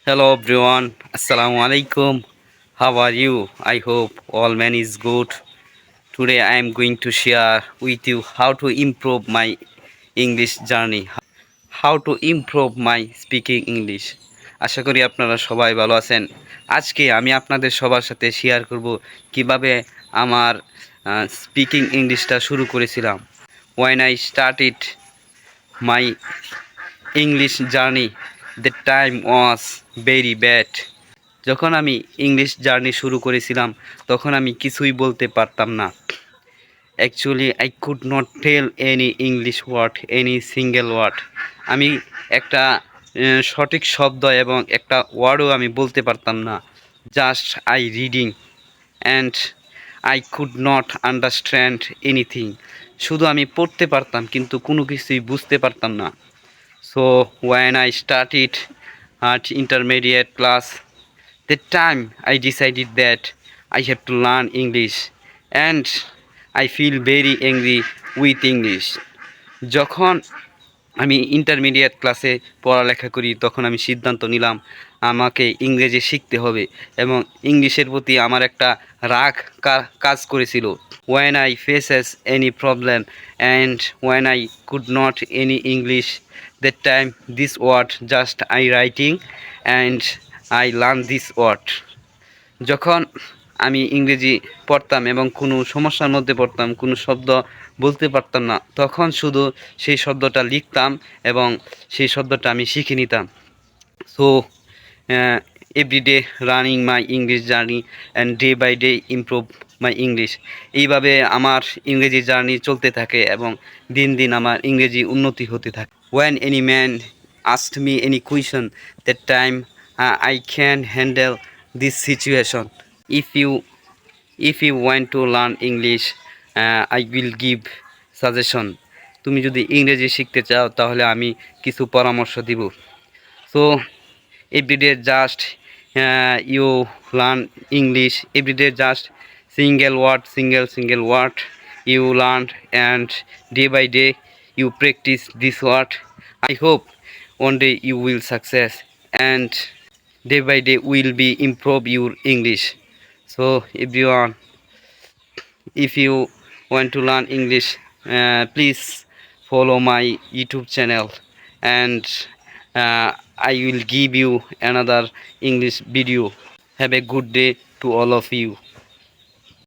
Hello everyone, Assalamu alaikum. How are you? I hope all man is good. Today I am going to share with you how to improve my English journey, how to improve my speaking English. আশা করি আপনারা সবাই ভালো আছেন। আজকে আমি আপনাদের সবার সাথে শেয়ার করব কিভাবে আমার স্পিকিং ইংলিশটা শুরু করেছিলাম। When I started my English journey, the time was very bad. যখন আমি ইংলিশ জার্নি শুরু করেছিলাম তখন আমি কিছুই বলতে পারতাম না। Actually I could not tell any English word, any single word. আমি একটা সঠিক শব্দ এবং একটা ওয়ার্ডও আমি বলতে পারতাম না। Just I reading and I could not understand anything. শুধু আমি পড়তে পারতাম কিন্তু কোনো কিছুই বুঝতে পারতাম না। So when I started at intermediate class, that time I decided that I have to learn English and I feel very angry with English. যখন আমি ইন্টারমিডিয়েট ক্লাসে পড়ালেখা করি তখন আমি সিদ্ধান্ত নিলাম আমাকে ইংরেজি শিখতে হবে এবং ইংলিশের প্রতি আমার একটা রাগ কাজ করেছিল। when I faces any problem and when I could not any English, that time this word just I writing and I learn this word. যখন আমি ইংরেজি পড়তাম এবং কোনো সমস্যার মধ্যে পড়তাম, কোনো শব্দ বলতে পারতাম না, তখন শুধু সেই শব্দটা লিখতাম এবং সেই শব্দটা আমি শিখে নিতাম। So everyday running my English journey and day by day improve my English. এইভাবে আমার ইংরেজি জার্নি চলতে থাকে এবং দিন দিন আমার ইংরেজি উন্নতি হতে থাকে। When any man asked me any question, that time I can handle this situation. If you want to learn English, I will give suggestion. তুমি যদি ইংরেজি শিখতে চাও তাহলে আমি কিছু পরামর্শ দিব। So everyday just you learn English, everyday just single word you learn, and day by day you practice this word. I hope one day you will success and day by day will be improve your English. So everyone, if you want to learn English, please follow my YouTube channel and I will give you another English video. Have a good day to all of you.